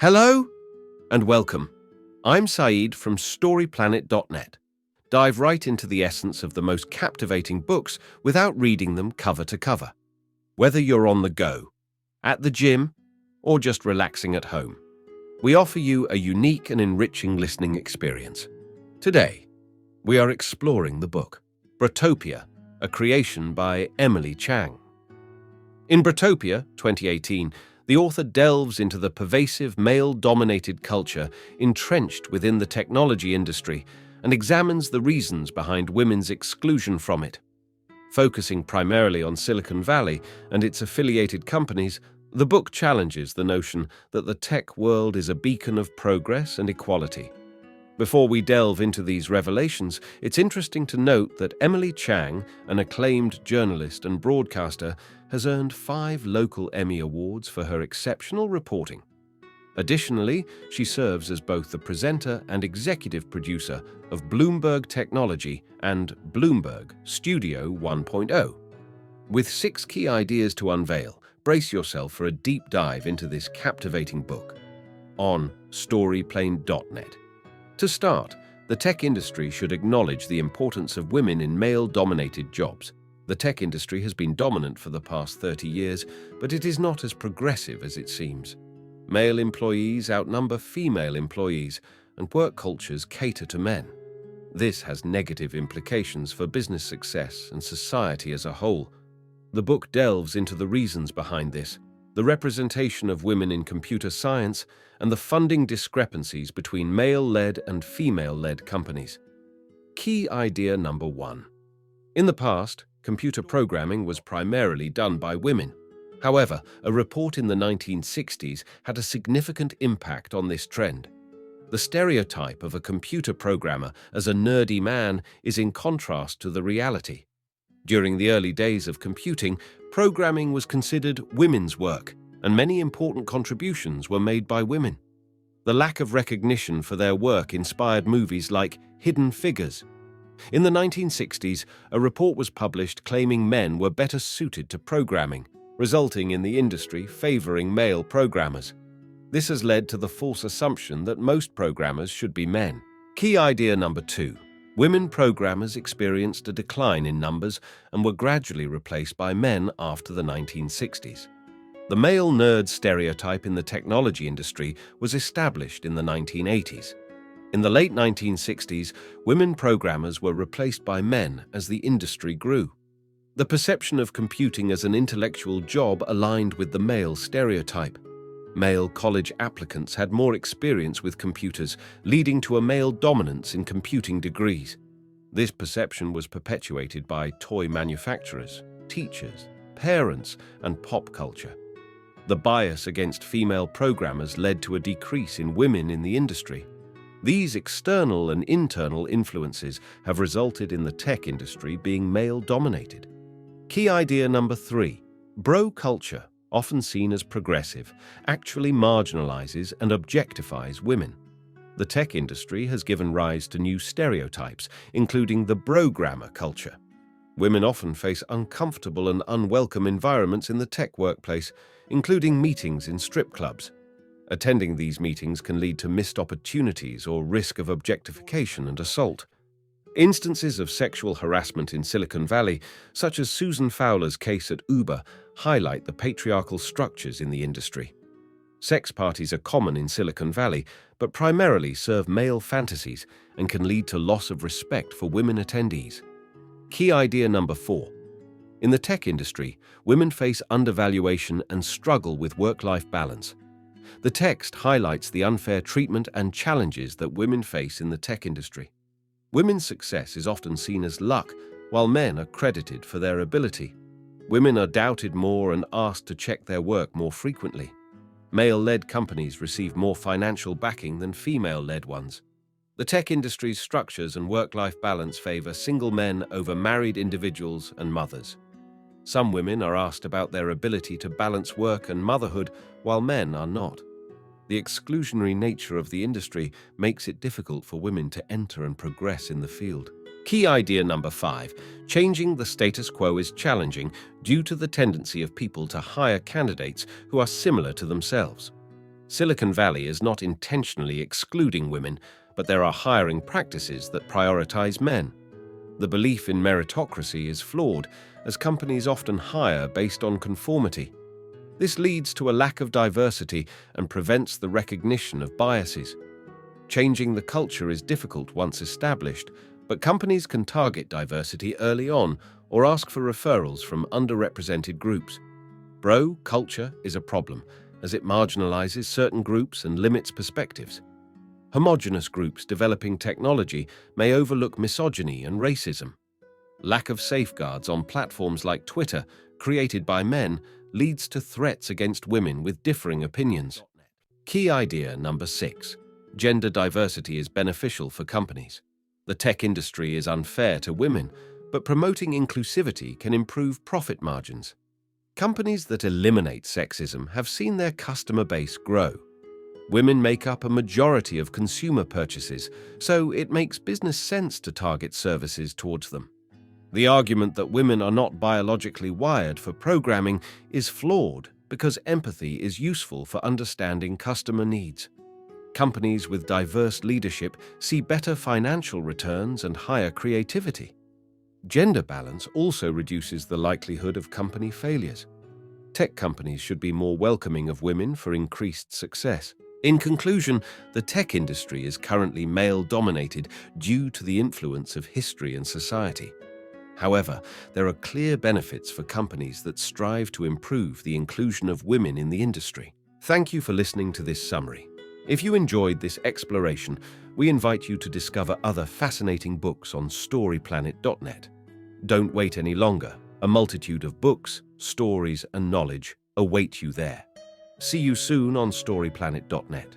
Hello and welcome. I'm Saeed from StoryPlanet.net. Dive right into the essence of the most captivating books without reading them cover to cover. Whether you're on the go, at the gym, or just relaxing at home, we offer you a unique and enriching listening experience. Today, we are exploring the book Brotopia, a creation by Emily Chang. In Brotopia, 2018, the author delves into the pervasive male-dominated culture entrenched within the technology industry and examines the reasons behind women's exclusion from it. Focusing primarily on Silicon Valley and its affiliated companies, the book challenges the notion that the tech world is a beacon of progress and equality. Before we delve into these revelations, it's interesting to note that Emily Chang, an acclaimed journalist and broadcaster, has earned 5 local Emmy Awards for her exceptional reporting. Additionally, she serves as both the presenter and executive producer of Bloomberg Technology and Bloomberg Studio 1.0. With 6 key ideas to unveil, brace yourself for a deep dive into this captivating book on StoryPlanet.net. To start, the tech industry should acknowledge the importance of women in male-dominated jobs. The tech industry has been dominant for the past 30 years, but it is not as progressive as it seems. Male employees outnumber female employees, and work cultures cater to men. This has negative implications for business success and society as a whole. The book delves into the reasons behind this, the representation of women in computer science, and the funding discrepancies between male-led and female-led companies. Key idea number 1. In the past, computer programming was primarily done by women. However, a report in the 1960s had a significant impact on this trend. The stereotype of a computer programmer as a nerdy man is in contrast to the reality. During the early days of computing, programming was considered women's work, and many important contributions were made by women. The lack of recognition for their work inspired movies like Hidden Figures. In the 1960s, a report was published claiming men were better suited to programming, resulting in the industry favoring male programmers. This has led to the false assumption that most programmers should be men. Key idea number 2. Women programmers experienced a decline in numbers and were gradually replaced by men after the 1960s. The male nerd stereotype in the technology industry was established in the 1980s. In the late 1960s, women programmers were replaced by men as the industry grew. The perception of computing as an intellectual job aligned with the male stereotype. Male college applicants had more experience with computers, leading to a male dominance in computing degrees. This perception was perpetuated by toy manufacturers, teachers, parents, and pop culture. The bias against female programmers led to a decrease in women in the industry. These external and internal influences have resulted in the tech industry being male-dominated. Key idea number 3. Bro culture, often seen as progressive, actually marginalizes and objectifies women. The tech industry has given rise to new stereotypes, including the brogrammer culture. Women often face uncomfortable and unwelcome environments in the tech workplace, including meetings in strip clubs. Attending these meetings can lead to missed opportunities or risk of objectification and assault. Instances of sexual harassment in Silicon Valley, such as Susan Fowler's case at Uber, highlight the patriarchal structures in the industry. Sex parties are common in Silicon Valley, but primarily serve male fantasies and can lead to loss of respect for women attendees. Key idea number 4. In the tech industry, women face undervaluation and struggle with work-life balance. The text highlights the unfair treatment and challenges that women face in the tech industry. Women's success is often seen as luck, while men are credited for their ability. Women are doubted more and asked to check their work more frequently. Male-led companies receive more financial backing than female-led ones. The tech industry's structures and work-life balance favor single men over married individuals and mothers. Some women are asked about their ability to balance work and motherhood, while men are not. The exclusionary nature of the industry makes it difficult for women to enter and progress in the field. Key idea number 5. Changing the status quo is challenging due to the tendency of people to hire candidates who are similar to themselves. Silicon Valley is not intentionally excluding women, but there are hiring practices that prioritize men. The belief in meritocracy is flawed, as companies often hire based on conformity. This leads to a lack of diversity and prevents the recognition of biases. Changing the culture is difficult once established, but companies can target diversity early on or ask for referrals from underrepresented groups. Bro culture is a problem, as it marginalizes certain groups and limits perspectives. Homogeneous groups developing technology may overlook misogyny and racism. Lack of safeguards on platforms like Twitter, created by men, leads to threats against women with differing opinions. Key idea number 6. Gender diversity is beneficial for companies. The tech industry is unfair to women, but promoting inclusivity can improve profit margins. Companies that eliminate sexism have seen their customer base grow. Women make up a majority of consumer purchases, so it makes business sense to target services towards them. The argument that women are not biologically wired for programming is flawed because empathy is useful for understanding customer needs. Companies with diverse leadership see better financial returns and higher creativity. Gender balance also reduces the likelihood of company failures. Tech companies should be more welcoming of women for increased success. In conclusion, the tech industry is currently male-dominated due to the influence of history and society. However, there are clear benefits for companies that strive to improve the inclusion of women in the industry. Thank you for listening to this summary. If you enjoyed this exploration, we invite you to discover other fascinating books on storyplanet.net. Don't wait any longer. A multitude of books, stories, and knowledge await you there. See you soon on storyplanet.net.